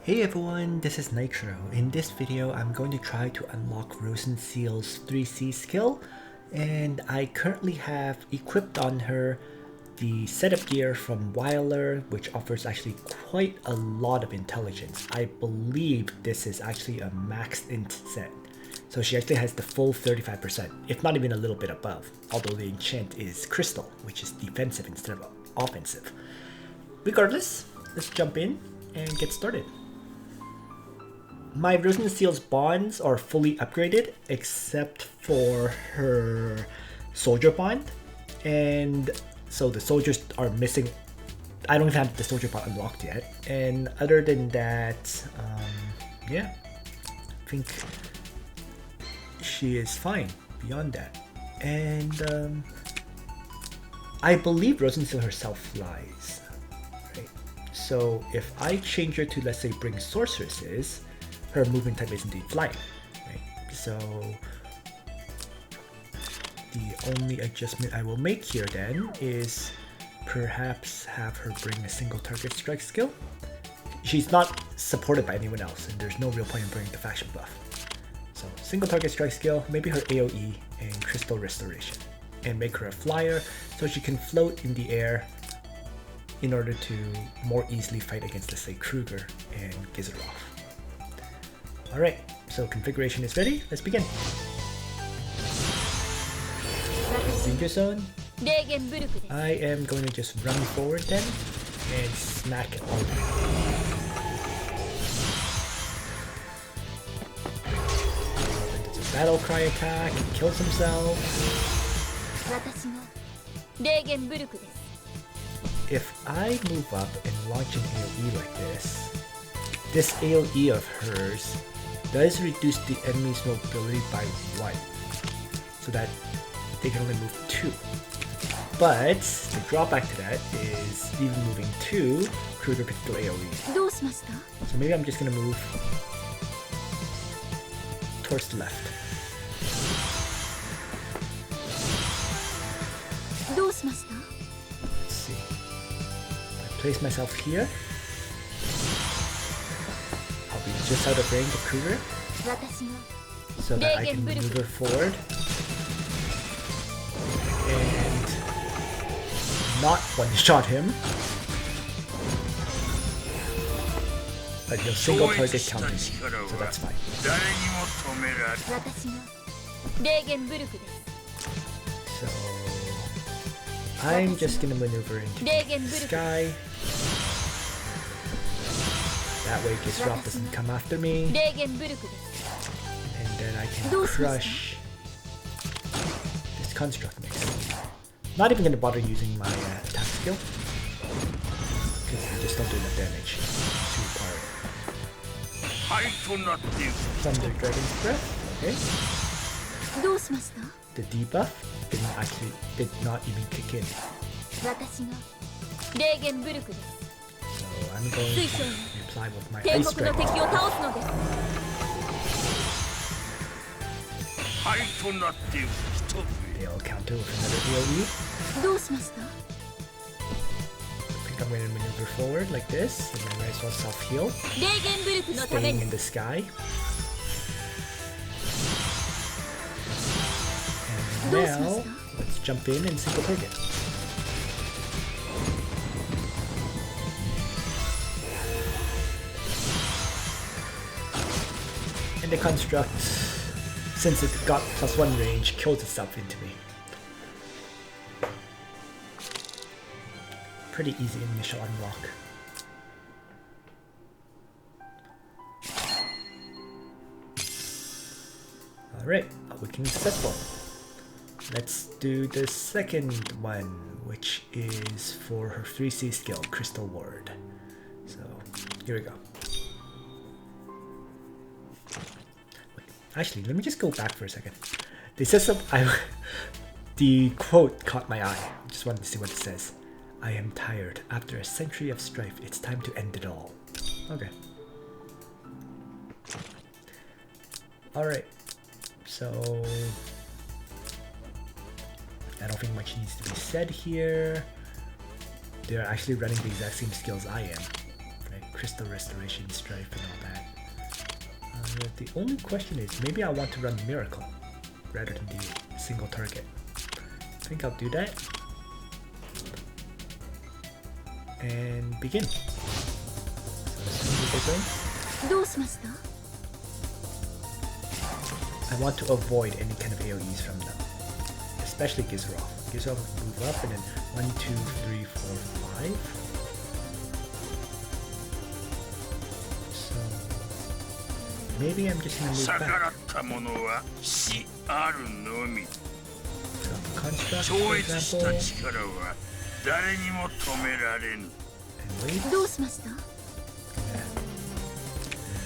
Hey everyone, this is Nitro. In this video, I'm going to try to unlock Rozenciel's 3C skill, and I currently have equipped on her the setup gear from Weiler, which offers actually quite a lot of intelligence. I believe this is actually a maxed int set. So she actually has the full 35%, if not even a little bit above, although the enchant is Crystal, which is defensive instead of offensive. Regardless, let's jump in and get started. My Rozenciel's bonds are fully upgraded except for her soldier bond, and so the soldiers are missing. I don't have the soldier bond unlocked yet, and other than that, yeah, I think she is fine beyond that. And I believe Rozenciel herself flies, right? So if I change her to, let's say, bring sorceresses, her movement type is indeed flying, right? So the only adjustment I will make here then is perhaps have her bring a single target strike skill. She's not supported by anyone else, and there's no real point in bringing the faction buff. So single target strike skill, maybe her AoE and crystal restoration, and make her a flyer so she can float in the air in order to more easily fight against, let's say, Kruger and Gizerov. Alright, so configuration is ready, let's begin. Danger zone. I am going to just run forward then and smack it all down. It's a battle cry attack, he kills himself. If I move up and launch an AoE like this AoE of hers does reduce the enemy's mobility by 1, so that they can only move 2. But the drawback to that is even moving 2, Kruger could still AoE. So maybe I'm just gonna move towards the left. Let's see. I place myself here. I'll be just out of range of Kruger, so that I can maneuver forward and not one-shot him, but he'll single target counter me, so that's fine. So I'm just gonna maneuver into the sky. That way Gizerov doesn't come after me, and then I can crush this construct mix. Not even going to bother using my attack skill, because I just don't do enough damage to par. Thunder Dragon's Breath, okay. The debuff did not even kick in. So I'm going to reply with my Ice Dragon. They'll counter with another AoE. I think I'm going to maneuver forward like this, and then I might as well self-heal, staying in the sky. And now, let's jump in and single target. And the construct, since it got +1 range, kills itself into me. Pretty easy initial unlock. Alright, awakening successful. Let's do the second one, which is for her 3C skill, Crystal Ward. So, here we go. Actually, let me just go back for a second. They said the quote caught my eye. I just wanted to see what it says. I am tired. After a century of strife, it's time to end it all. Okay. Alright. So I don't think much needs to be said here. They're actually running the exact same skills I am. Right? crystal restoration, strife, and all that. The only question is, maybe I want to run miracle rather than the single target. I think I'll do that. And begin. So let's do the big one. I want to avoid any kind of AoEs from them, especially Gizroff. Gizroff will move up and then 1, 2, 3, 4, 5. So maybe I'm just gonna move back. Drop the construct, for example. And wait.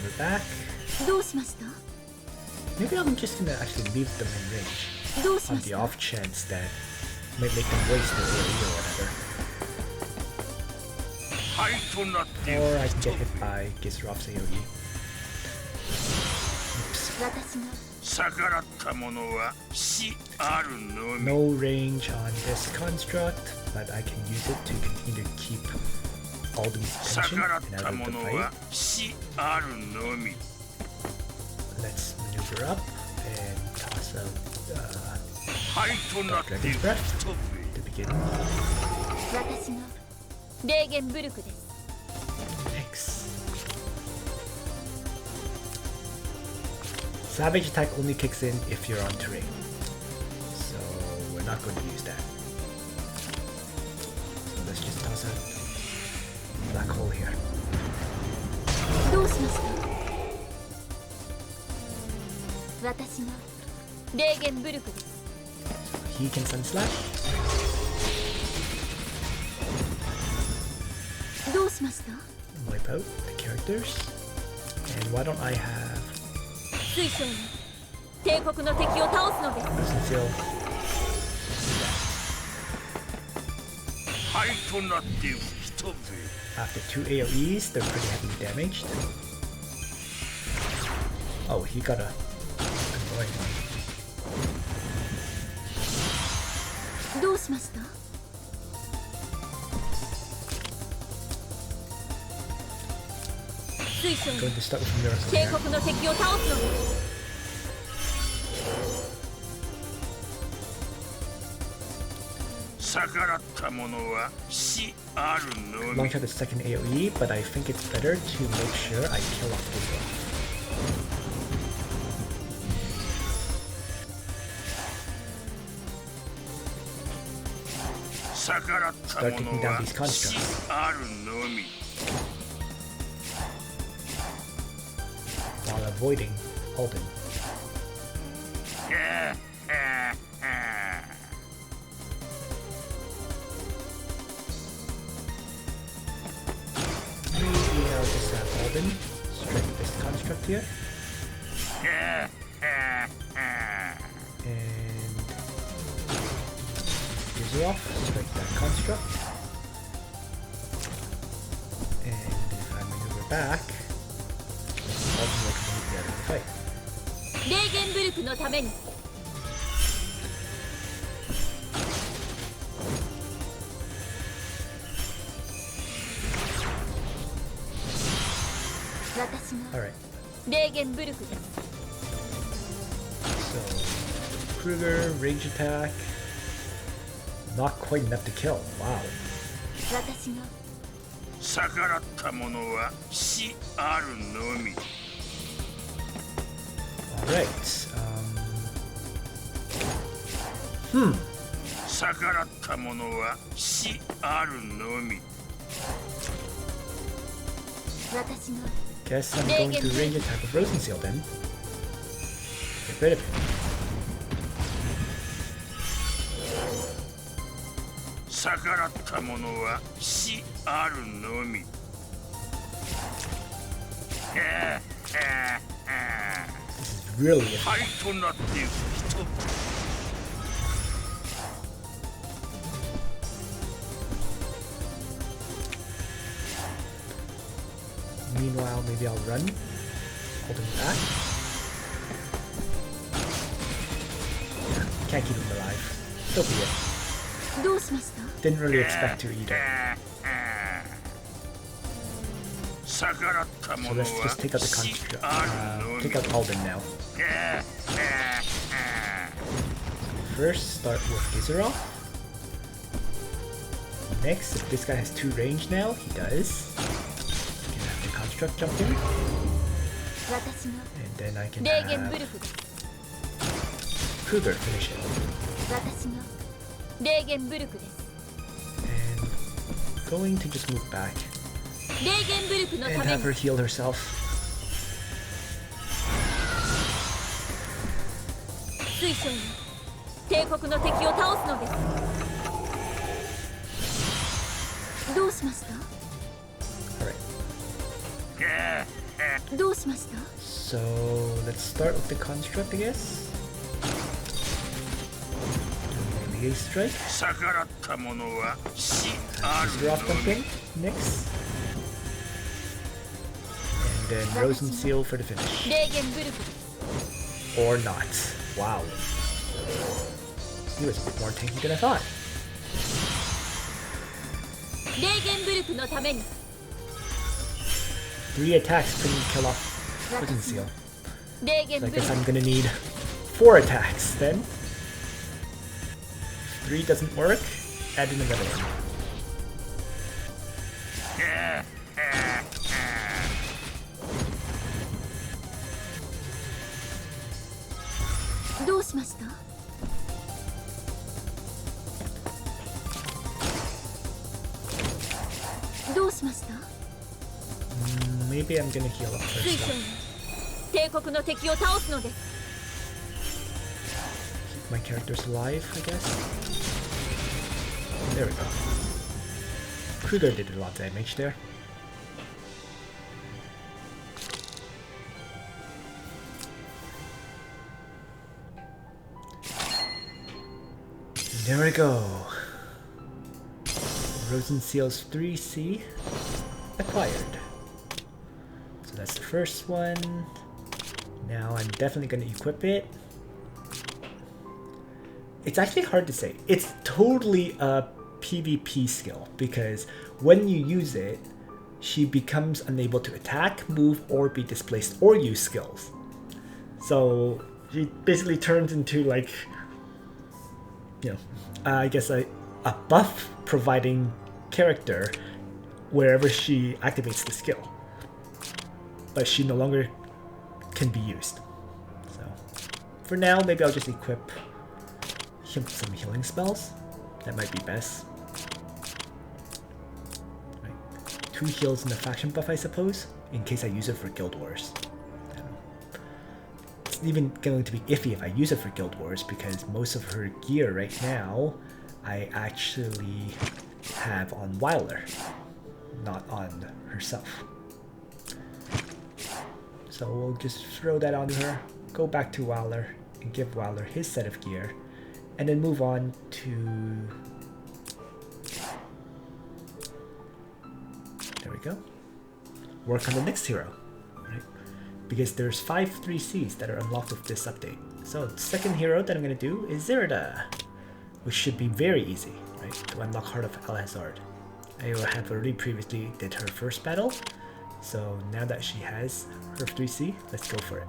We're back. Maybe I'm just gonna actually leave them in range on the off chance that might make them waste their AoE or whatever. Or I can get hit by Gizroff's AoE. Oops. No range on this construct, but I can use it to continue to keep Alden's attention and out of the fight. Let's maneuver up and toss out Dragon's Breath to begin. Thanks. Savage attack only kicks in if you're on terrain, so we're not going to use that. So let's just toss out black hole here. He can Sun Slash. Wipe out the characters. And why don't I have Rozenciel? After 2 AoEs, they're pretty heavily damaged. Oh, he got a annoying one. I'm going to start with Miracle here. Launch out the second AoE, but I think it's better to make sure I kill off Gizroff. Start taking down these constructs while avoiding Alden. Maybe I'll just have Alden strike this construct here. And Gizroff, strike that construct. And if I maneuver back, Alden will completely out of the fight. Alright. So, Kruger, range attack. Not quite enough to kill. Wow. Alright. Guess I'm going to range attack with Rozenciel then. Get rid of him. This is really Meanwhile, maybe I'll run, holding back. Can't keep him alive. So be it. Didn't really expect to either. So let's just take out the construct. Take out all of them now. First, start with Gizerov. Next, if this guy has 2 range now, he does. I can have the construct jump in. And then I can have Kruger finish it. And going to just move back. And have her heal herself. Alright. So let's start with the construct, I guess. Melee strike. Drop dumping next. And then Rozenciel for the finish. Or not. Wow. He was a bit more tanky than I thought. 3 attacks couldn't kill off Rozenciel. So I guess I'm gonna need 4 attacks then. 3 doesn't work, add in another one. Maybe I'm gonna heal up first. Keep my characters alive, I guess. There we go. Kruger did a lot of damage there. There we go. Rozenciel's 3C acquired. So that's the first one. Now I'm definitely going to equip it. It's actually hard to say. It's totally a PvP skill because when you use it, she becomes unable to attack, move, or be displaced or use skills. So she basically turns into like, you know, I guess a buff providing character wherever she activates the skill. But she no longer can be used. So for now, maybe I'll just equip some healing spells. That might be best. Right. 2 heals in the faction buff, I suppose, in case I use it for Guild Wars. I don't know. It's even going to be iffy if I use it for Guild Wars because most of her gear right now I actually have on Wyler, not on herself. So we'll just throw that onto her, go back to Wyler, and give Wyler his set of gear, and then move on to... There we go. Work on the next hero, right? Because there's 5 3Cs that are unlocked with this update. So the second hero that I'm going to do is Zerida, which should be very easy, right? To unlock Heart of Alhazard. I have already previously did her first battle, so now that she has her 3C, let's go for it.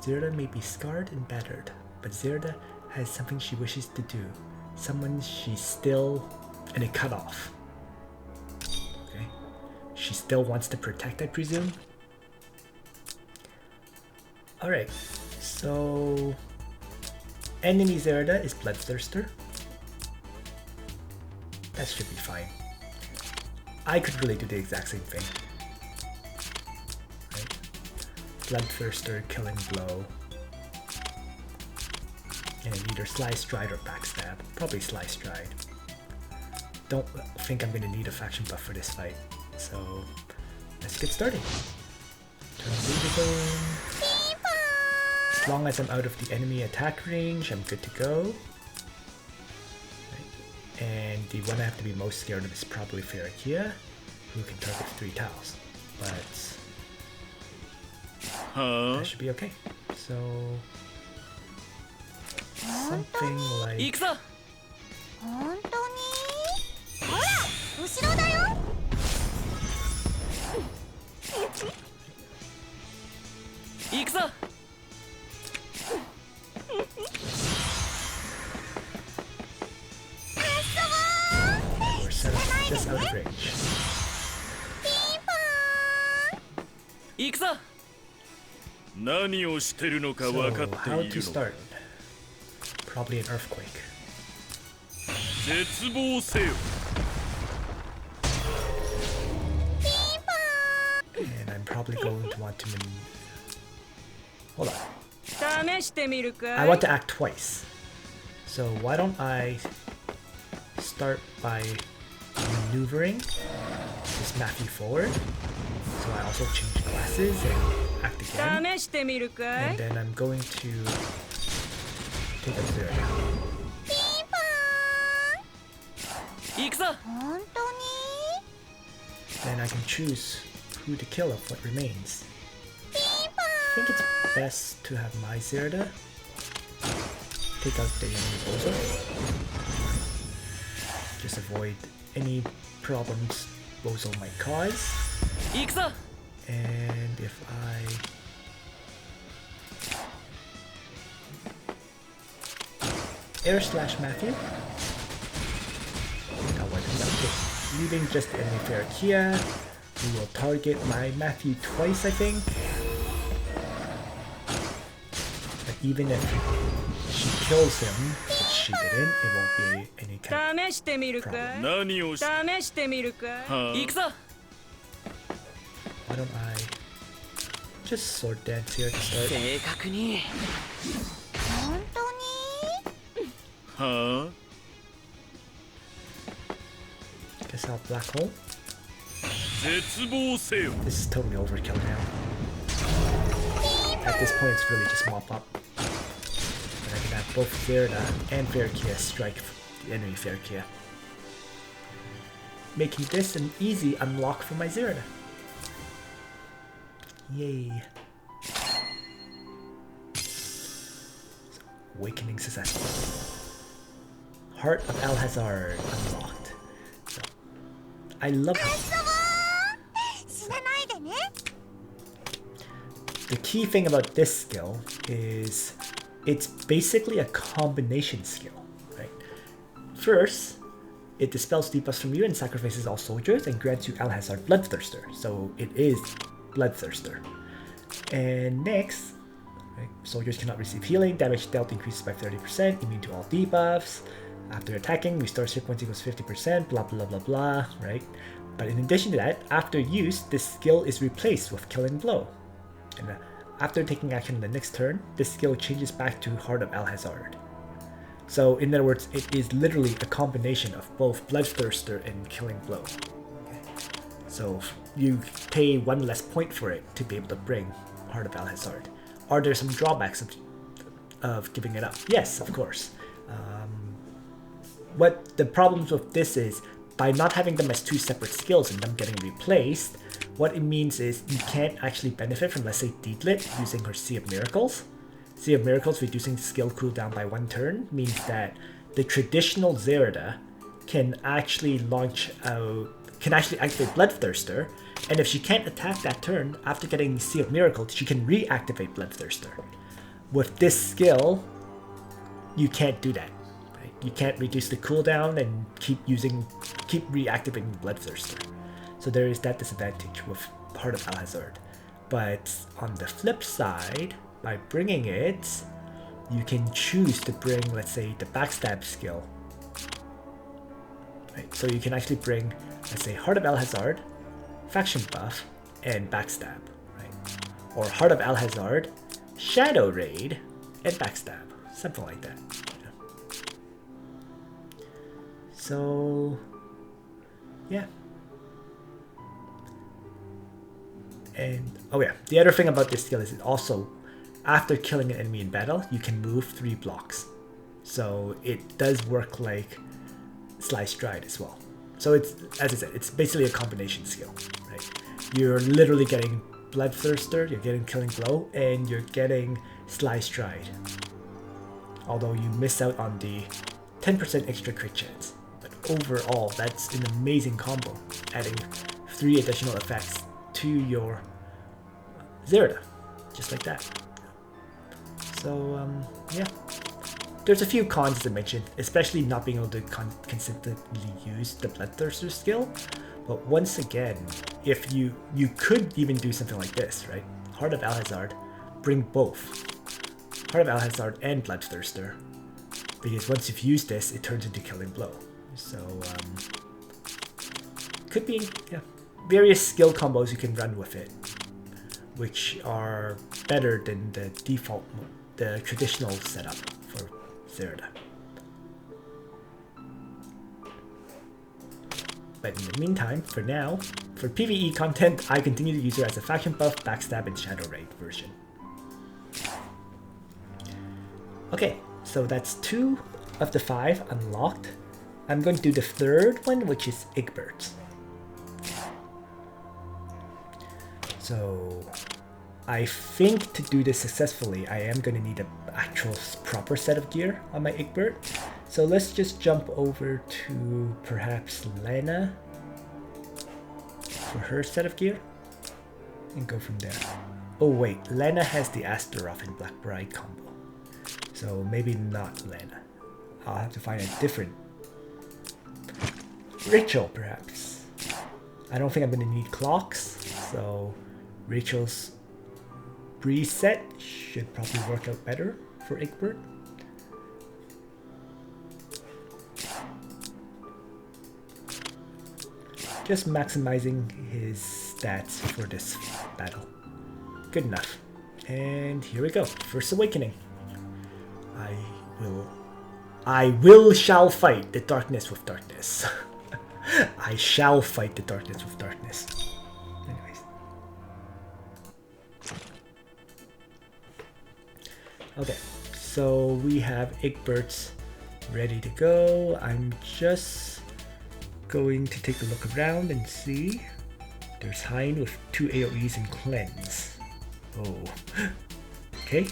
Zerida may be scarred and battered, but Zerida has something she wishes to do. Someone she's still in a cutoff. Okay, she still wants to protect, I presume. Alright, so enemy Zerida is Bloodthirster. That should be fine. I could really do the exact same thing. Right? Bloodthirster, Killing Blow. And either Slice Stride or Backstab. Probably Slice Stride. Don't think I'm going to need a faction buff for this fight. So let's get started. Turn Zerida Zone. As long as I'm out of the enemy attack range, I'm good to go. And the one I have to be most scared of is probably Ferrakia, who can target 3 tiles. But that should be okay. So something like We're set up just out of range. So, how to start? Probably an earthquake. And I'm probably going to want to hold on. I want to act twice. So why don't I start by maneuvering this Matthew forward. So I also change glasses and act again. And then I'm going to take up Zerida. Then I can choose who to kill of what remains. I think it's best to have my Zerida take out the enemy Bozo. Just avoid any problems Bozo might cause. And if I air slash Matthew, that one is out. Leaving just enemy Ferrokia. We will target my Matthew twice, I think. But even if she kills him, which she didn't, it won't be any kind of problem. Why don't I just sword dance here to start? Guess I'll black hole. This is totally overkill now. At this point, it's really just mop up. And I can have both Zerida and Ferrokia strike the enemy Ferrokia, making this an easy unlock for my Zerida. Yay. Awakening successful. Heart of Alhazard unlocked. So, I love it. The key thing about this skill is it's basically a combination skill, right? First, it dispels debuffs from you and sacrifices all soldiers and grants you Alhazard Bloodthirster. So it is Bloodthirster. And next, right, soldiers cannot receive healing, damage dealt increases by 30%, immune to all debuffs. After attacking, restores hit points equals 50%, blah blah blah blah, right? But in addition to that, after use, this skill is replaced with Killing Blow. And after taking action in the next turn, this skill changes back to Heart of Alhazard. So in other words, it is literally a combination of both Bloodthirster and Killing Blow. Okay. So you pay one less point for it to be able to bring Heart of Alhazard. Are there some drawbacks of giving it up? Yes, of course. What the problems with this is, by not having them as two separate skills and them getting replaced, what it means is you can't actually benefit from, let's say, Deedlit using her Sea of Miracles. Sea of Miracles reducing skill cooldown by 1 turn means that the traditional Zerida can actually activate Bloodthirster, and if she can't attack that turn after getting the Sea of Miracles, she can reactivate Bloodthirster. With this skill, you can't do that. Right? You can't reduce the cooldown and keep reactivating Bloodthirster. So there is that disadvantage with Heart of Alhazard. But on the flip side, by bringing it, you can choose to bring, let's say, the Backstab skill. Right? So you can actually bring, let's say, Heart of Alhazard, Faction Buff, and Backstab. Right? Or Heart of Alhazard, Shadow Raid, and Backstab. Something like that. Yeah. So, yeah. And, oh yeah, the other thing about this skill is it also, after killing an enemy in battle, you can move 3 blocks. So it does work like Slice Stride as well. So it's, as I said, it's basically a combination skill, right? You're literally getting Bloodthirster, you're getting Killing Blow, and you're getting Slice Stride. Although you miss out on the 10% extra crit chance. But overall, that's an amazing combo, adding 3 additional effects to your Zerida. just like that. So yeah, there's a few cons as I mentioned, especially not being able to consistently use the Bloodthirster skill. But once again, if you could even do something like this, right? Heart of Alhazard, bring both Heart of Alhazard and Bloodthirster, because once you've used this, it turns into Killing Blow. So could be, yeah, various skill combos you can run with it, which are better than the default, the traditional setup for Zerida. But in the meantime, for now, for PvE content, I continue to use her as a faction buff, backstab, and shadow raid version. Okay, so that's 2 of the 5 unlocked. I'm going to do the third one, which is Egbert. So I think to do this successfully, I am going to need an actual proper set of gear on my Egbert. So let's just jump over to perhaps Lena for her set of gear and go from there. Oh wait, Lena has the Astaroth and Black Bride combo. So maybe not Lena. I'll have to find a different Rachel perhaps. I don't think I'm going to need clocks, so Rachel's Breeze set should probably work out better for Egbert. Just maximizing his stats for this battle. Good enough. And here we go. First Awakening. Shall fight the darkness with darkness. I shall fight the darkness with darkness. Anyways. Okay, so we have Egbert's ready to go. I'm just going to take a look around and see. There's Hein with 2 AoEs and Cleanse. Oh, okay.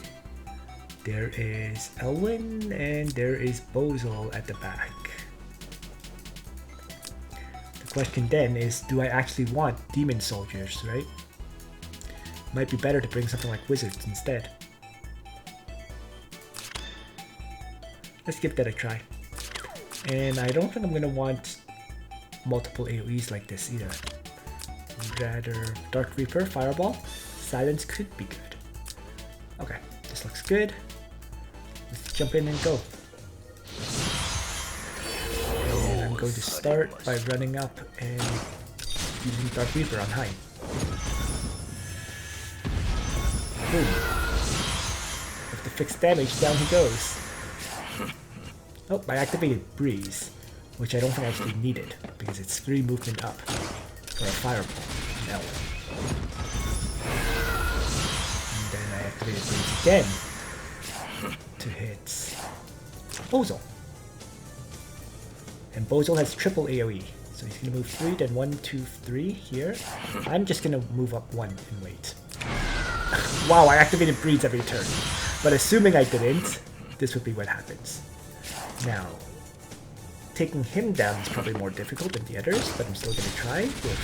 There is Elwyn and there is Bozel at the back. The question then is, do I actually want demon soldiers, right? Might be better to bring something like wizards instead. Let's give that a try. And I don't think I'm gonna want multiple AoEs like this either. Rather Dark Reaper, Fireball, Silence could be good. Okay, this looks good. Let's jump in and go. And I'm going to start by running up and using Dark Reaper on Hein. Boom. With the fixed damage, down he goes. Oh, I activated Breeze, which I don't think I actually needed, because it's 3 movement up for a Fireball. Now. And then I activated Breeze again to hit Bozel. And Bozel has triple AoE, so he's going to move 3, then 1, 2, 3 here. I'm just going to move up 1 and wait. Wow, I activated Breeze every turn. But assuming I didn't, this would be what happens. Now, taking him down is probably more difficult than the others, but I'm still going to try with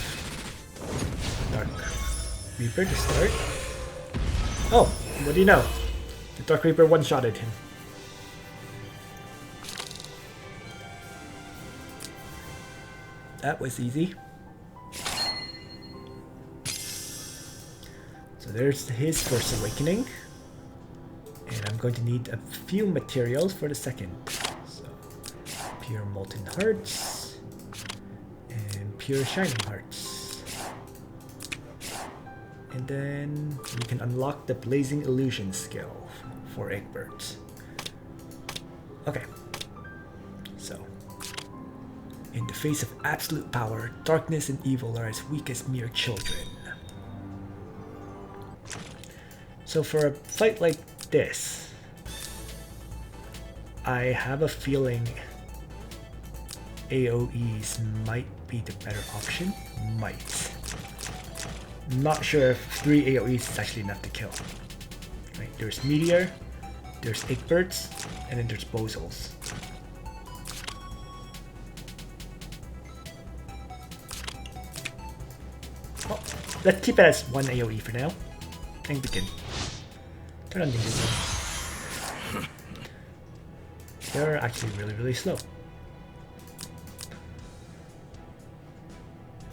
Dark Reaper to start. Oh, what do you know? The Dark Reaper one-shotted him. That was easy. So there's his first awakening. And I'm going to need a few materials for the second. So, pure molten hearts and pure shining hearts. And then we can unlock the blazing illusion skill for Egbert. Okay. So, in the face of absolute power, darkness and evil are as weak as mere children. So for a fight like this, I have a feeling AoEs might be the better option. Might. Not sure if 3 AoEs is actually enough to kill. Right, there's Meteor, there's Egbert's, and then there's Bozel's. Oh, let's keep it as 1 AoE for now, and begin. They're not needed. They're actually really slow.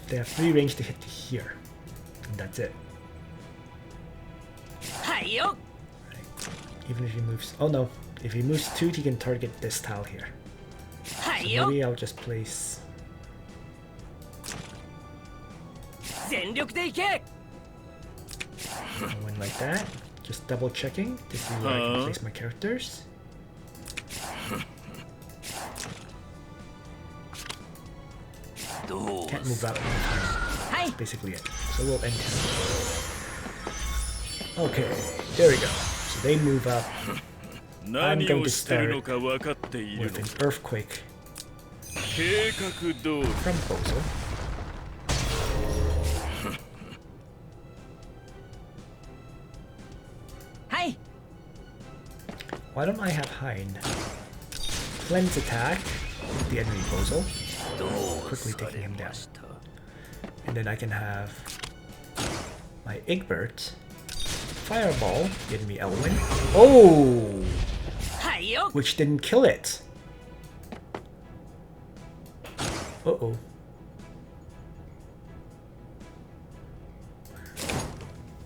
They have 3 range to hit here, and that's it. Right. Even if he moves, oh no, if he moves 2, he can target this tile here. So maybe I'll just place. One like that. Just double checking to see where I can place my characters. Can't move out anytime. That's basically it. So we'll end here. Okay, there we go. So they move up. I'm going to start with an earthquake from Bozo. Why don't I have Hein? Cleanse attack the enemy Bozo, quickly taking him down. And then I can have my Egbert Fireball the enemy Elwyn. Oh! Which didn't kill it. Uh-oh.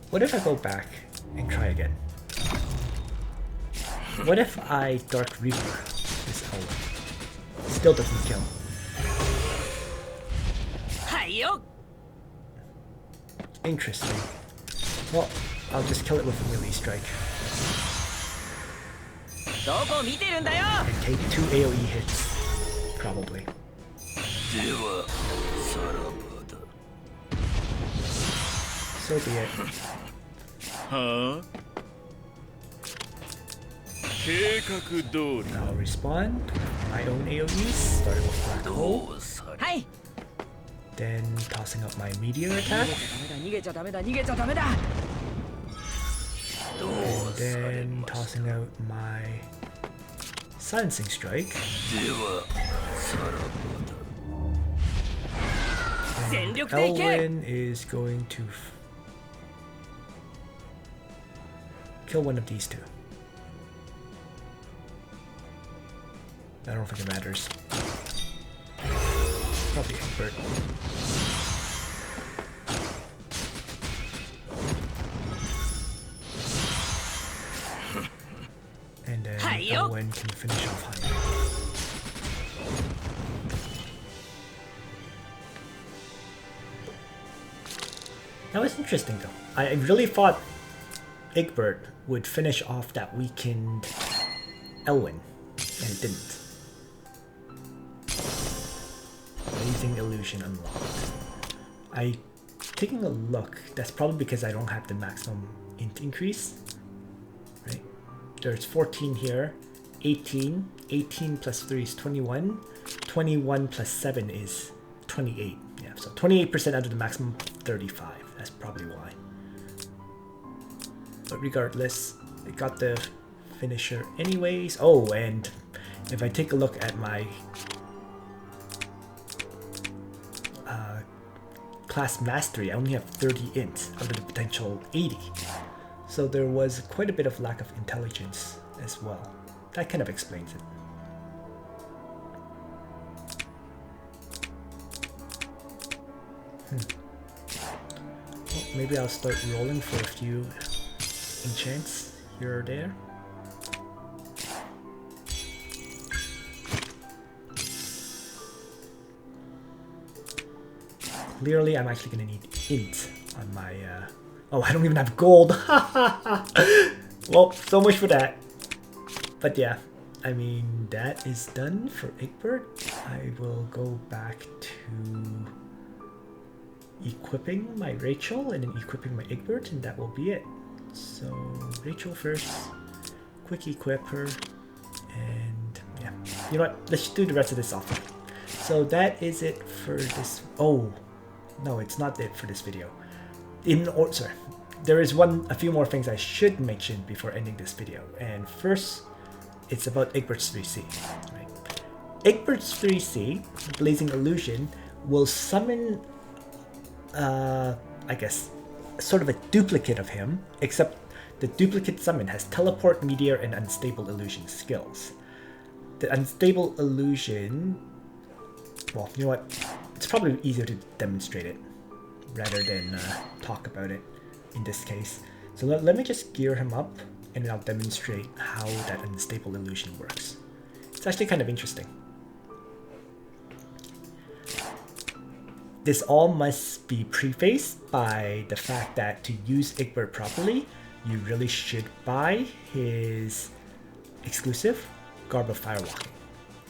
What if I go back and try again? What if I Dark Reaper this Elwyn? Still doesn't kill. Interesting. Well, I'll just kill it with a melee strike. And take 2 AoE hits. Probably. So be it. I'll respond with my own AoEs, starting with Black Hole. Then tossing up my Meteor attack. And then tossing out my Silencing Strike. And Elwyn is going to kill one of these 2. I don't think it matters. Probably Egbert. And then Elwyn can finish off Hein. That was interesting though. I really thought Egbert would finish off that weakened Elwyn, and it didn't. Amazing illusion unlocked. Taking a look, that's probably because I don't have the maximum int increase. Right? There's 14 here, 18, 18 plus 3 is 21, 21 plus 7 is 28. Yeah, so 28% out of the maximum 35. That's probably why. But regardless, I got the finisher anyways. Oh, and if I take a look at my class mastery, I only have 30 int out of the potential 80. So there was quite a bit of lack of intelligence as well. That kind of explains it. Well, maybe I'll start rolling for a few enchants here or there. Clearly, I'm actually going to need int on my... Oh, I don't even have gold! Well, so much for that. But yeah, I mean, that is done for Egbert. I will go back to equipping my Rachel and then equipping my Egbert, and that will be it. So, Rachel first, quick equip her, and yeah. You know what, let's do the rest of this off. So that is it for this... Oh, no, it's not it for this video. Sorry, there is a few more things I should mention before ending this video. And first, it's about Egbert's 3C. Right? Egbert's 3C, Blazing Illusion, will summon, I guess, sort of a duplicate of him, except The duplicate summon has teleport, meteor, and unstable illusion skills. The unstable illusion, well, you know what? It's probably easier to demonstrate it rather than talk about it in this case. So let me just gear him up and then I'll demonstrate how that unstable illusion works. It's actually kind of interesting. This all must be prefaced by the fact that to use Egbert properly, you really should buy his exclusive Garb of Firewalking,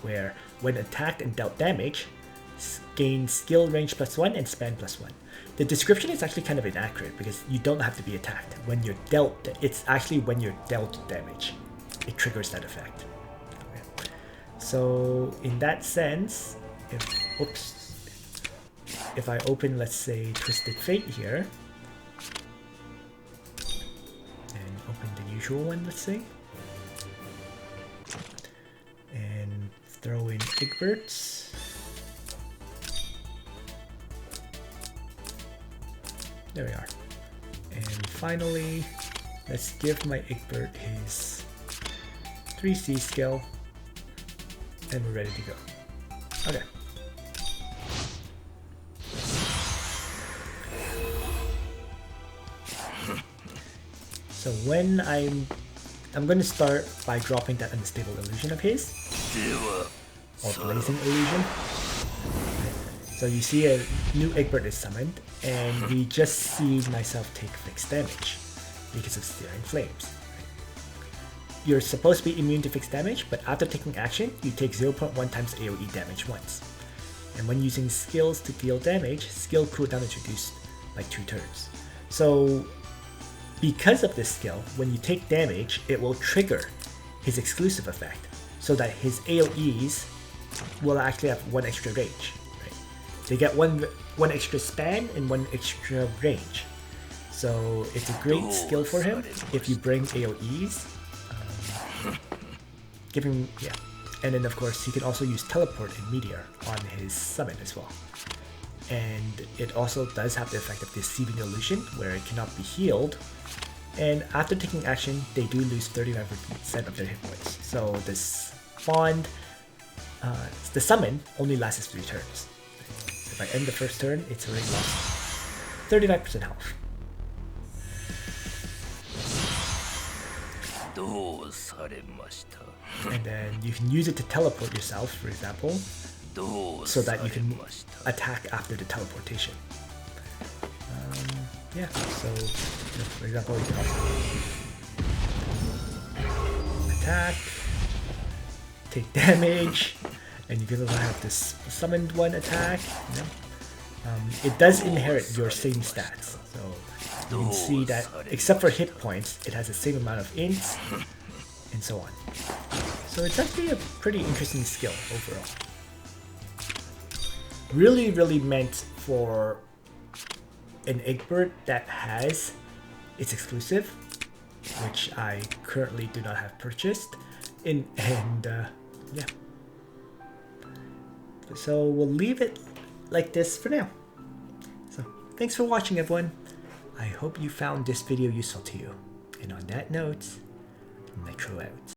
where when attacked and dealt damage, gain skill range +1 and span +1. The description is actually kind of inaccurate because you don't have to be attacked. When you're dealt, it's actually when you're dealt damage, it triggers that effect. Okay. So in that sense, if I open, let's say, Twisted Fate here, and open the usual one, let's say, and throw in Egbert's, there we are. And finally, let's give my Egbert his 3C skill, and we're ready to go. Okay. So when I'm going to start by dropping that unstable illusion of his, or blazing illusion. So you see a new Egbert is summoned, and we just see myself take fixed damage because of Searing Flames. You're supposed to be immune to fixed damage, but after taking action, you take 0.1 times AoE damage once. And when using skills to deal damage, skill cooldown is reduced by 2 turns. So because of this skill, when you take damage, it will trigger his exclusive effect, so that his AoEs will actually have 1 extra range. Right? They get one extra span and 1 extra range. So it's a great skill for him if you bring AoEs. Give him, yeah. And then of course he can also use teleport and meteor on his summon as well. And it also does have the effect of deceiving illusion, where it cannot be healed. And after taking action, they do lose 35% of their hit points. So this bond, the summon only lasts 3 turns. If I end the first turn, it's already lost 35% health. And then you can use it to teleport yourself, for example, so that you can attack after the teleportation. Yeah, so for example, you can also attack, take damage, and you can also have this summoned one attack. You know? It does inherit your same stats, so you can see that except for hit points, it has the same amount of ints, and so on. So it's actually a pretty interesting skill overall. Really meant for an Egbert that has its exclusive, which I currently do not have purchased, and yeah. So we'll leave it like this for now. So thanks for watching, everyone. I hope you found this video useful to you. And on that note, Nitro out.